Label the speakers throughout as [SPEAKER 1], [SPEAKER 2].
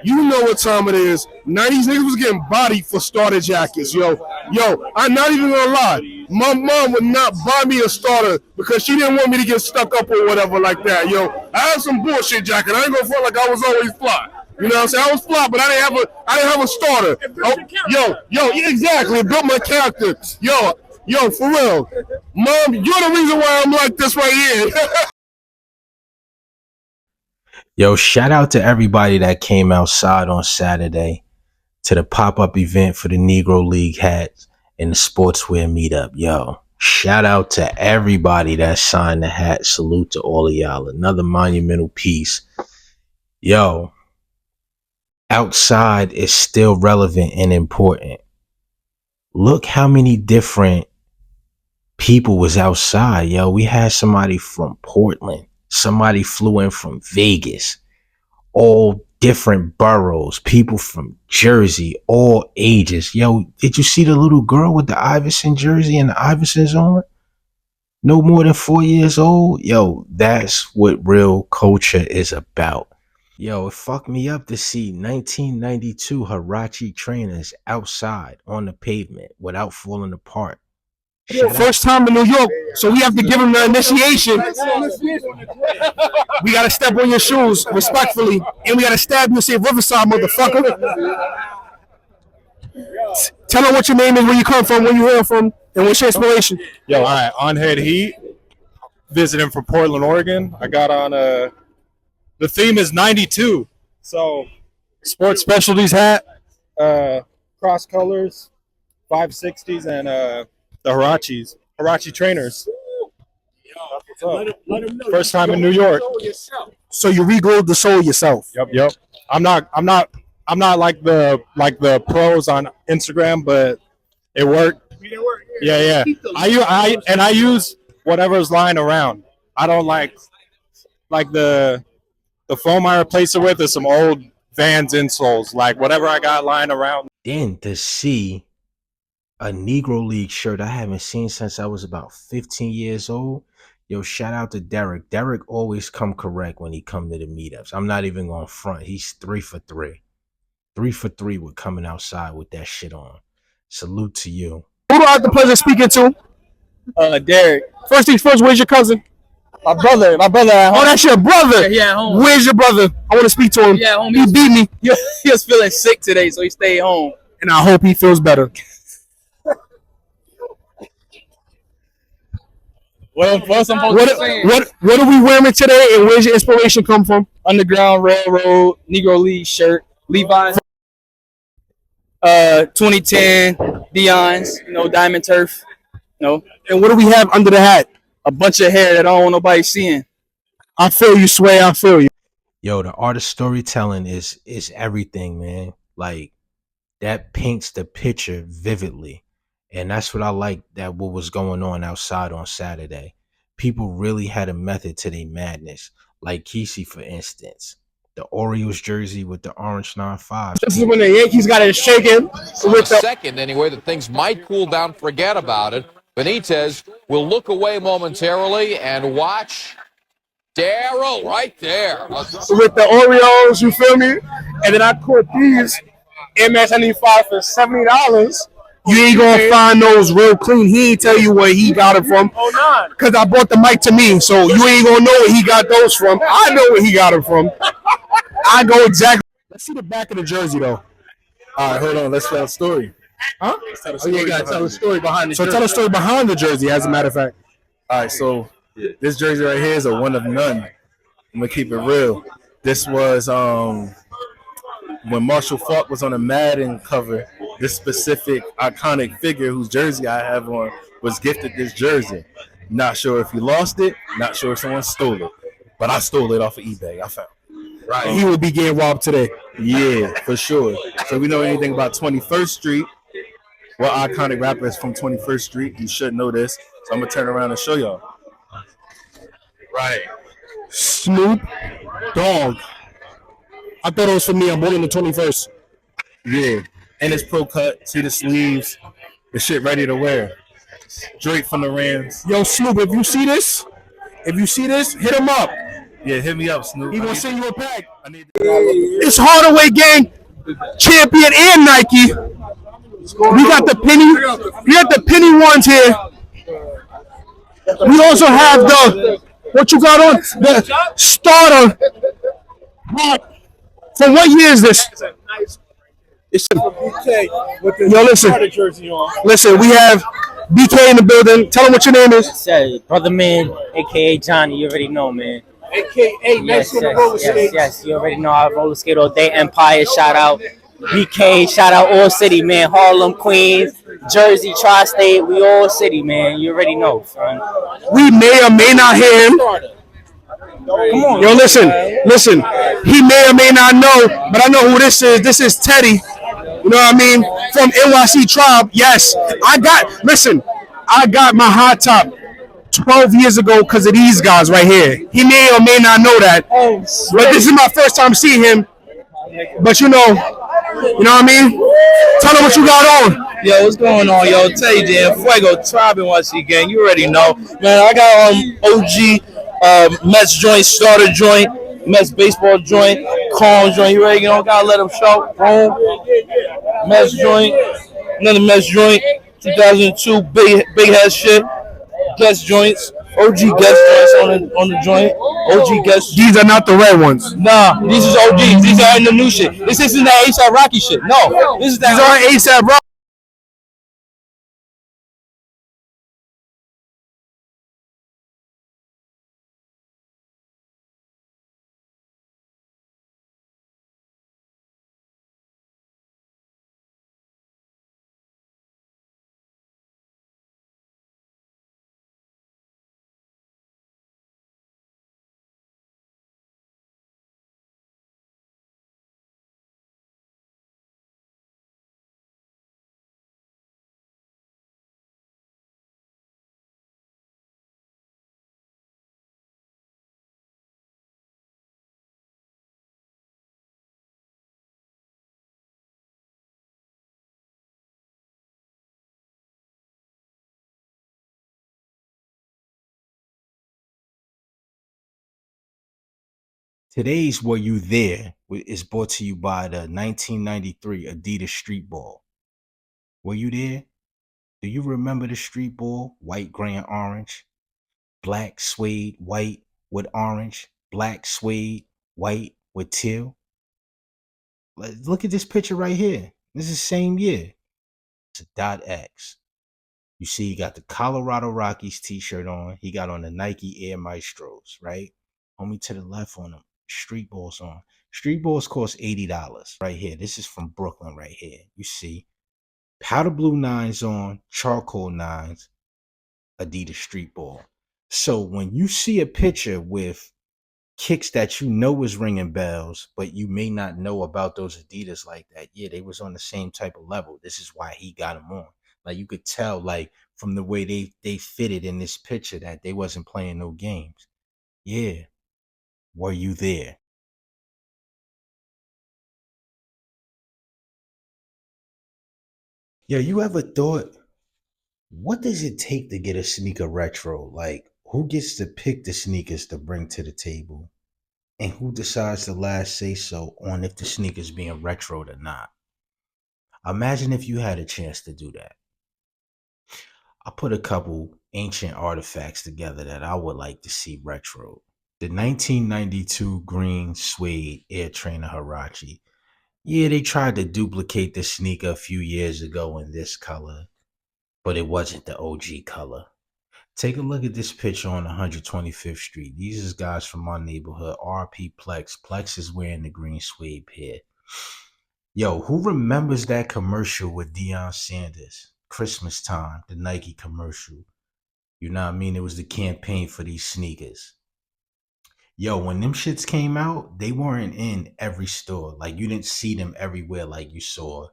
[SPEAKER 1] You know what time it is. 90s niggas was getting bodied for starter jackets, yo. I'm not even gonna lie. My mom would not buy me a starter because she didn't want me to get stuck up or whatever like that, yo. I had some bullshit jacket. I ain't gonna feel like I was always fly. You know what I'm saying? I was fly, but I didn't have a starter. Yeah, exactly. It built my character. Yo, for real. Mom, you're the reason why I'm like this right here.
[SPEAKER 2] Yo, shout out to everybody that came outside on Saturday to the pop-up event for the Negro League hats and the Sportswear Meetup. Yo, shout out to everybody that signed the hat. Salute to all of y'all. Another monumental piece. Yo, outside is still relevant and important. Look how many different people was outside. Yo, we had somebody from Portland. Somebody flew in from Vegas, all different boroughs, people from Jersey, all ages. Yo, did you see the little girl with the Iverson jersey and the Iversons on? No more than 4 years old? Yo, that's what real culture is about. Yo, it fucked me up to see 1992 Huarache trainers outside on the pavement without falling apart.
[SPEAKER 1] First time in New York, so we have to give him the initiation. We gotta step on your shoes respectfully, and we gotta stab you and say Riverside, motherfucker. Tell her what your name is, where you come from, where you here from, and what's your inspiration.
[SPEAKER 3] Yo, all right, on Head Heat, visiting from Portland, Oregon. I got on the theme is 92, so sports specialties hat, cross colors, 560s, and the Huarache trainers. First time in New York.
[SPEAKER 1] So you re-glued the sole yourself.
[SPEAKER 3] Yep. I'm not like the pros on Instagram, but it worked. Yeah. I use whatever's lying around. I don't like the foam I replace it with is some old Vans insoles, like whatever I got lying around.
[SPEAKER 2] Then to see a Negro League shirt I haven't seen since I was about 15 years old. Yo, shout out to Derek. Derek always come correct when he come to the meetups. I'm not even going front. He's 3 for 3. 3 for 3 with coming outside with that shit on. Salute to you.
[SPEAKER 1] Who do I have the pleasure of speaking to?
[SPEAKER 4] Derek.
[SPEAKER 1] First things first, where's your cousin?
[SPEAKER 4] My brother at home.
[SPEAKER 1] Oh, that's your brother?
[SPEAKER 4] Yeah, home.
[SPEAKER 1] Where's your brother? I want to speak to him.
[SPEAKER 4] Yeah, home.
[SPEAKER 1] He beat me.
[SPEAKER 4] He was feeling sick today, so he stayed home.
[SPEAKER 1] And I hope he feels better.
[SPEAKER 4] What are
[SPEAKER 1] we wearing today, and where's your inspiration come from?
[SPEAKER 4] Underground Railroad Negro League shirt, Levi's. 2010 Dion's, Diamond Turf. And
[SPEAKER 1] what do we have under the hat?
[SPEAKER 4] A bunch of hair that I don't want nobody seeing.
[SPEAKER 1] I feel you, Sway. I feel you.
[SPEAKER 2] Yo, the art of storytelling is everything, man. Like, that paints the picture vividly. And that's what I like, that what was going on outside on Saturday. People really had a method to their madness. Like Kesey, for instance. The Orioles jersey with the orange 9-5.
[SPEAKER 1] This is when the Yankees got it shaken.
[SPEAKER 5] With the second, anyway, that things might cool down. Forget about it. Benitez will look away momentarily and watch Darryl right there.
[SPEAKER 1] With the Orioles, you feel me? And then I caught these MS95 for $70. You ain't gonna find those real clean. He ain't tell you where he got it from. Oh, no. Because I bought the mic to me, so you ain't gonna know where he got those from. I know where he got it from. I go exactly. Let's see the back of the jersey, though.
[SPEAKER 3] All right, hold on. Let's tell a story.
[SPEAKER 1] Huh?
[SPEAKER 3] You gotta tell a story behind the jersey.
[SPEAKER 1] So tell a story behind the jersey, as a matter of fact.
[SPEAKER 3] All right, so this jersey right here is a one of none. I'm gonna keep it real. This was when Marshall Faulk was on a Madden cover. This specific iconic figure whose jersey I have on was gifted this jersey. Not sure if he lost it. Not sure if someone stole it. But I stole it off of eBay. I found it.
[SPEAKER 1] Right. He will be getting robbed today.
[SPEAKER 3] Yeah, for sure. So we know anything about 21st Street. What iconic rapper is from 21st Street? You should know this. So I'm going to turn around and show y'all.
[SPEAKER 1] Right. Snoop Dogg. I thought it was for me. I'm born in the 21st.
[SPEAKER 3] Yeah. And it's pro cut. See the sleeves. The shit ready to wear. Drake from the Rams.
[SPEAKER 1] Yo, Snoop, if you see this, hit him up.
[SPEAKER 3] Yeah, hit me up, Snoop.
[SPEAKER 1] He gonna send you a pack. It's Hardaway Gang champion and Nike. We got the penny ones here. We also have the what you got on the starter. From what year is this? Yo, listen. We have BK in the building. Tell them what your name is.
[SPEAKER 6] Said Brother Man, aka Johnny. You already know, man.
[SPEAKER 1] AKA
[SPEAKER 6] Yes. You already know I roller skate all day. Empire, shout out. BK, shout out all city, man. Harlem, Queens, Jersey, Tri-State. We all city, man. You already know, son.
[SPEAKER 1] We may or may not hear him.
[SPEAKER 6] Come on.
[SPEAKER 1] Yo, listen. He may or may not know, but I know who this is. This is Teddy. You know what I mean? From NYC Tribe. Yes. I got my hot top 12 years ago because of these guys right here. He may or may not know that. But this is my first time seeing him. But you know what I mean? Tell him what you got on.
[SPEAKER 7] Yo, what's going on, yo? Teddy J, Fuego, Tribe NYC gang. You already know. Man, I got OG Mets joint, starter joint, Mets baseball joint, Calm joint. You already know. Gotta let them show. Boom. Mets joint. Another Mets joint. 2002 big head shit. Guest joints. OG guest joints on the joint. OG guest.
[SPEAKER 1] These are not the red ones.
[SPEAKER 7] Nah, these is OGs. These are in the new shit. This isn't that ASAP Rocky shit. No, this is that.
[SPEAKER 1] These are ASAP Rocky.
[SPEAKER 2] Today's Were You There is brought to you by the 1993 Adidas Street Ball. Were you there? Do you remember the street ball? White, gray, and orange. Black suede, white with orange. Black suede, white with teal. Look at this picture right here. This is the same year. It's a dot X. You see, he got the Colorado Rockies t-shirt on. He got on the Nike Air Maestros, right? Homie to the left on them. Street balls on. Street balls cost $80 right here. This is from Brooklyn right here. You see, powder blue nines on, charcoal nines, Adidas street ball. So when you see a picture with kicks that you know is ringing bells, but you may not know about those Adidas like that, yeah, they was on the same type of level. This is why he got them on. Like you could tell, like from the way they fitted in this picture, that they wasn't playing no games. Yeah. Were you there? Yo, you ever thought, what does it take to get a sneaker retro? Like, who gets to pick the sneakers to bring to the table? And who decides the last say so on if the sneaker's being retroed or not? Imagine if you had a chance to do that. I put a couple ancient artifacts together that I would like to see retro. The 1992 green suede Air Trainer Huarache. Yeah, they tried to duplicate the sneaker a few years ago in this color, but it wasn't the OG color. Take a look at this picture on 125th Street. These is guys from my neighborhood, RP Plex. Plex is wearing the green suede pair. Yo, who remembers that commercial with Deion Sanders? Christmas time, the Nike commercial. You know what I mean? It was the campaign for these sneakers. Yo, when them shits came out, they weren't in every store. Like, you didn't see them everywhere like you saw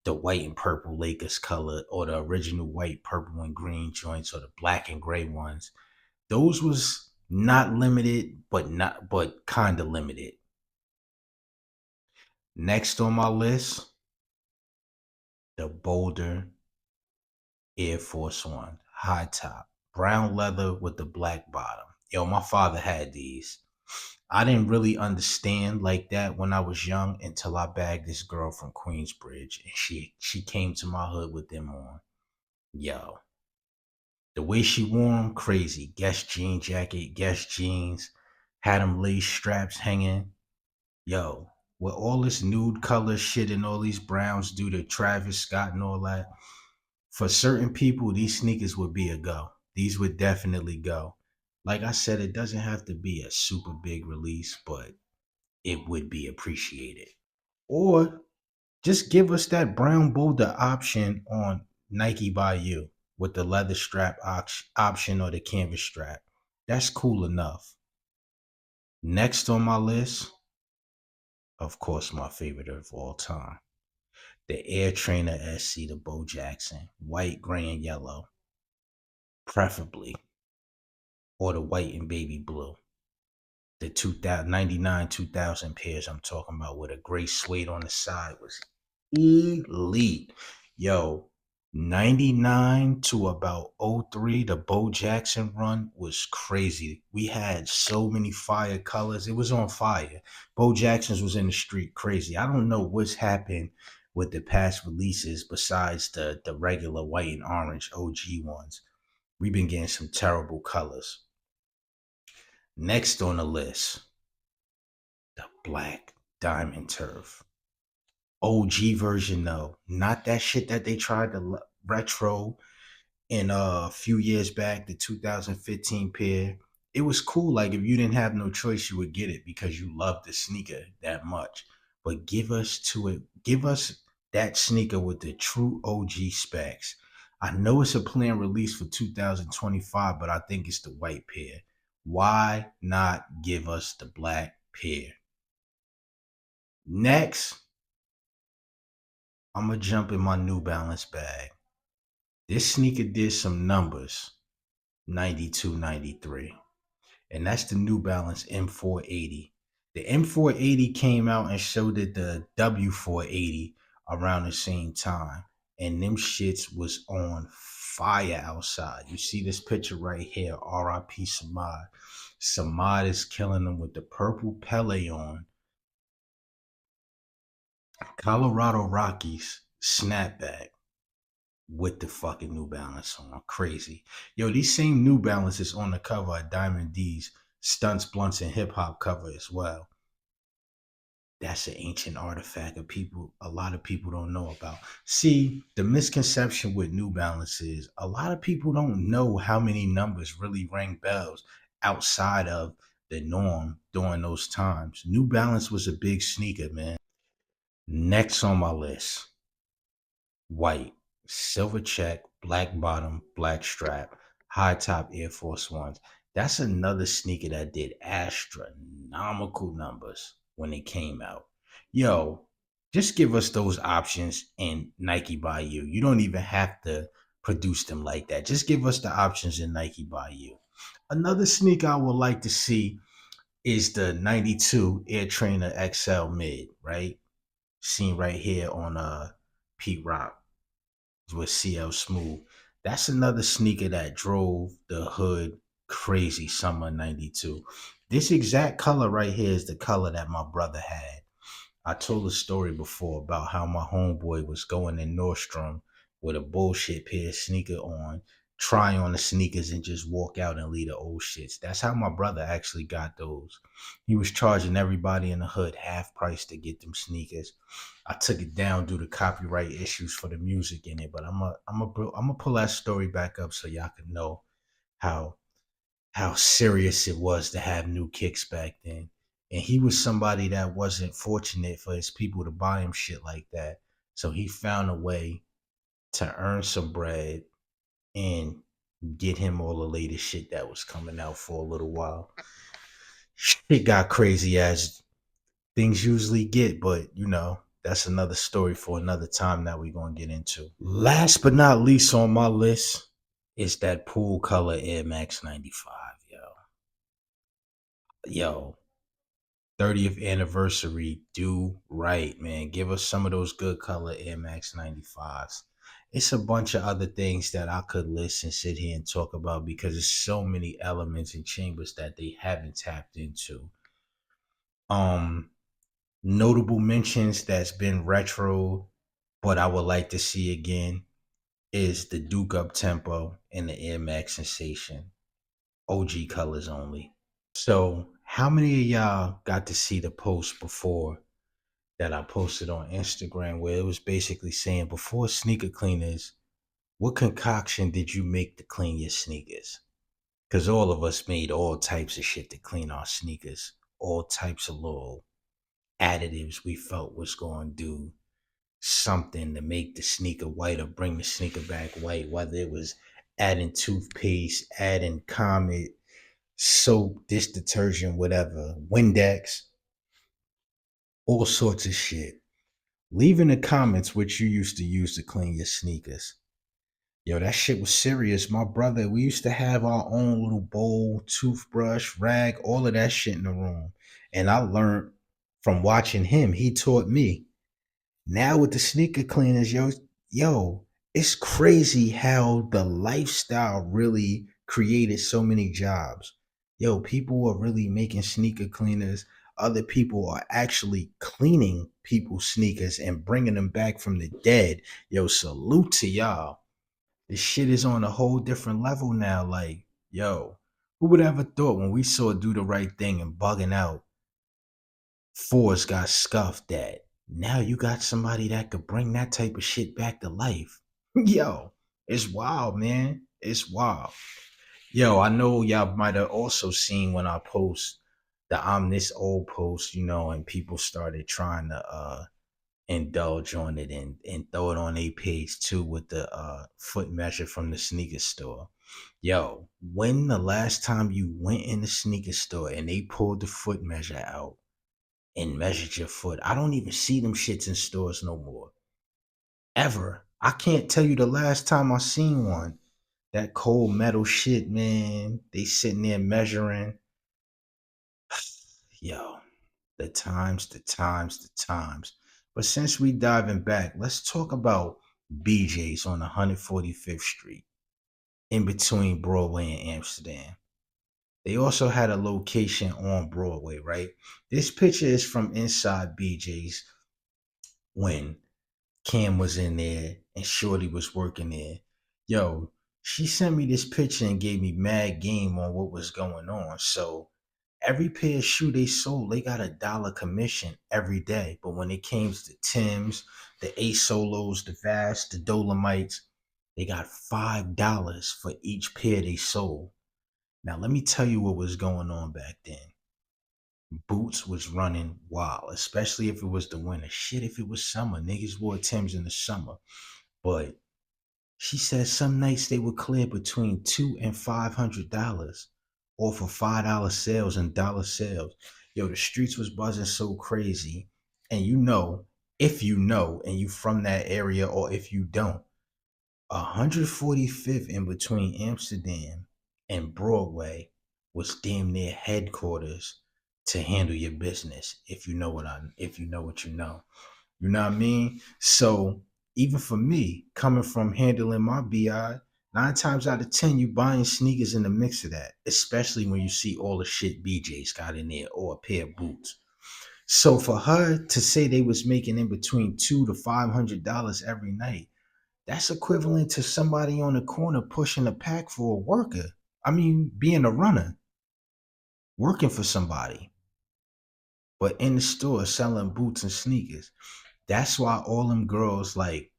[SPEAKER 2] the white and purple Lakers color or the original white, purple, and green joints or the black and gray ones. Those was not limited, but kind of limited. Next on my list, the Boulder Air Force One, high top, brown leather with the black bottom. Yo, my father had these. I didn't really understand like that when I was young until I bagged this girl from Queensbridge and she came to my hood with them on. Yo, the way she wore them, crazy. Guess jean jacket, Guess jeans, had them lace straps hanging. Yo, with all this nude color shit and all these browns due to Travis Scott and all that, for certain people, these sneakers would be a go. These would definitely go. Like I said, it doesn't have to be a super big release, but it would be appreciated. Or just give us that brown boulder option on Nike by You with the leather strap option or the canvas strap. That's cool enough. Next on my list, of course, my favorite of all time, the Air Trainer SC, the Bo Jackson, white, gray, and yellow, preferably, or the white and baby blue. The 2099 2000 pairs I'm talking about with a gray suede on the side was elite. Yo, 99 to about '03, the Bo Jackson run was crazy. We had so many fire colors. It was on fire. Bo Jackson's was in the street crazy. I don't know what's happened with the past releases besides the regular white and orange OG ones. We've been getting some terrible colors. Next on the list, the black diamond turf. OG version though, not that shit that they tried to retro in a few years back, the 2015 pair. It was cool. Like if you didn't have no choice, you would get it because you loved the sneaker that much. But give us that sneaker with the true OG specs. I know it's a planned release for 2025, but I think it's the white pair. Why not give us the black pair? Next, I'm going to jump in my New Balance bag. This sneaker did some numbers, 92, 93. And that's the New Balance M480. The M480 came out and showed it the W480 around the same time. And them shits was on fire outside. You see this picture right here, RIP Samad. Samad is killing them with the purple Pele on. Colorado Rockies snapback with the fucking New Balance on. Crazy. Yo, these same New Balances on the cover of Diamond D's Stunts, Blunts, and Hip Hop cover as well. That's an ancient artifact of people a lot of people don't know about. See, the misconception with New Balance is a lot of people don't know how many numbers really ring bells outside of the norm during those times. New Balance was a big sneaker, man. Next on my list, white, silver check, black bottom, black strap, high top Air Force Ones. That's another sneaker that did astronomical numbers when it came out. Yo, just give us those options in Nike by You. You don't even have to produce them like that. Just give us the options in Nike by You. Another sneaker I would like to see is the 92 Air Trainer XL Mid, right? Seen right here on Pete Rock with CL Smooth. That's another sneaker that drove the hood crazy summer 92. This exact color right here is the color that my brother had. I told a story before about how my homeboy was going in Nordstrom with a bullshit pair of sneaker on, try on the sneakers and just walk out and leave the old shits. That's how my brother actually got those. He was charging everybody in the hood half price to get them sneakers. I took it down due to copyright issues for the music in it, but I'm gonna pull that story back up so y'all can know how serious it was to have new kicks back then. And he was somebody that wasn't fortunate for his people to buy him shit like that. So he found a way to earn some bread and get him all the latest shit that was coming out for a little while. Shit got crazy as things usually get, but you know, that's another story for another time that we're going to get into. Last but not least on my list is that pool color Air Max 95, yo. 30th anniversary, do right, man. Give us some of those good color Air Max 95s. It's a bunch of other things that I could list and sit here and talk about because there's so many elements and chambers that they haven't tapped into. Notable mentions that's been retro, but I would like to see again is the Duke Up Tempo and the Air Max Sensation. OG colors only. So, how many of y'all got to see the post before that I posted on Instagram where it was basically saying before sneaker cleaners, what concoction did you make to clean your sneakers? Because all of us made all types of shit to clean our sneakers, all types of little additives we felt was going to do something to make the sneaker white or bring the sneaker back white, whether it was adding toothpaste, adding Comet, soap, dish detergent, whatever, Windex, all sorts of shit. Leave in the comments what you used to use to clean your sneakers. Yo, that shit was serious. My brother, we used to have our own little bowl, toothbrush, rag, all of that shit in the room. And I learned from watching him. He taught me. Now with the sneaker cleaners, yo, it's crazy how the lifestyle really created so many jobs. Yo, people are really making sneaker cleaners. Other people are actually cleaning people's sneakers and bringing them back from the dead. Yo, salute to y'all. This shit is on a whole different level now. Like, yo, who would ever thought when we saw Do the Right Thing and Bugging Out, Forrest got scuffed at? Now you got somebody that could bring that type of shit back to life. Yo, it's wild, man. It's wild. Yo, I know y'all might have also seen when I post the I'm this old post, and people started trying to indulge on it and throw it on a page too with the foot measure from the sneaker store. Yo, when the last time you went in the sneaker store and they pulled the foot measure out and measured your foot? I don't even see them shits in stores no more. Ever. I can't tell you the last time I seen one. That cold metal shit, man. They sitting there measuring. Yo, the times. But since we diving back, let's talk about BJ's on 145th Street, in between Broadway and Amsterdam. They also had a location on Broadway, right? This picture is from inside BJ's when Cam was in there and Shorty was working there. Yo, she sent me this picture and gave me mad game on what was going on. So every pair of shoe they sold, they got $1 commission every day. But when it came to the Tims, the A Solos, the Vast, the Dolomites, they got $5 for each pair they sold. Now let me tell you what was going on back then. Boots was running wild, especially if it was the winter. Shit, if it was summer, niggas wore Timbs in the summer. But she said some nights they would clear between $200 and $500 off of $5 sales and dollar sales. Yo, the streets was buzzing so crazy. And if you know, and you from that area, or if you don't, 145th in between Amsterdam and Broadway was damn near headquarters to handle your business. If you know what you know. You know what I mean? So even for me, coming from handling my BI, 9 times out of 10, you buying sneakers in the mix of that, especially when you see all the shit BJ's got in there or a pair of boots. So for her to say they was making in between $200 to $500 every night, that's equivalent to somebody on the corner pushing a pack for a worker. I mean, being a runner, working for somebody, but in the store selling boots and sneakers. That's why all them girls like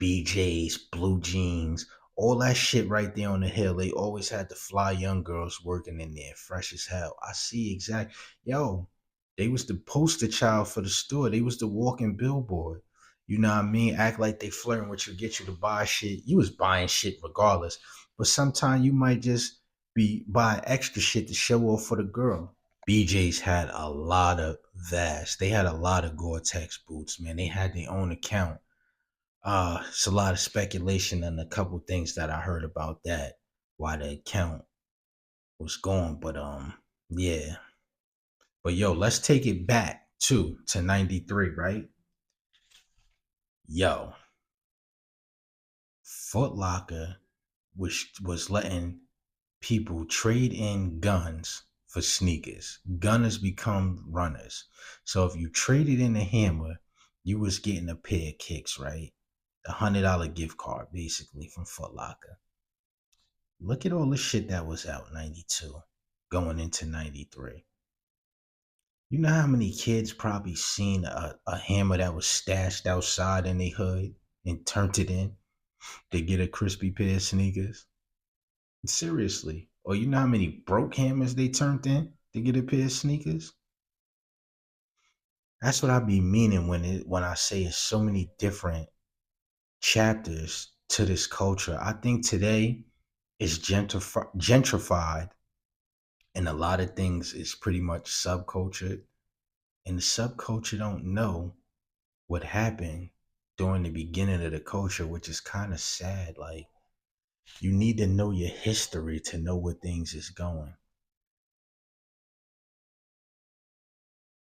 [SPEAKER 2] BJ's, Blue Jeans, all that shit right there on the hill, they always had the fly young girls working in there, fresh as hell. I see exact. Yo, they was the poster child for the store. They was the walking billboard. You know what I mean? Act like they flirting with you, get you to buy shit. You was buying shit regardless. But sometimes you might just be buying extra shit to show off for the girl. BJ's had a lot of Vast. They had a lot of Gore-Tex boots, man. They had their own account. It's a lot of speculation and a couple things that I heard about that, why the account was gone. But yeah. But yo, let's take it back to 93, right? Yo, Foot Locker was letting people trade in guns for sneakers. Gunners become runners. So if you traded in a hammer, you was getting a pair of kicks, right? $100 gift card, basically, from Foot Locker. Look at all the shit that was out 92, going into 93. You know how many kids probably seen a hammer that was stashed outside in their hood and turned it in to get a crispy pair of sneakers? Seriously. Or you know how many broke hammers they turned in to get a pair of sneakers? That's what I be meaning when I say it's so many different chapters to this culture. I think today is gentrified, and a lot of things is pretty much subculture. And the subculture don't know what happened during the beginning of the culture, which is kind of sad. Like, you need to know your history to know where things is going.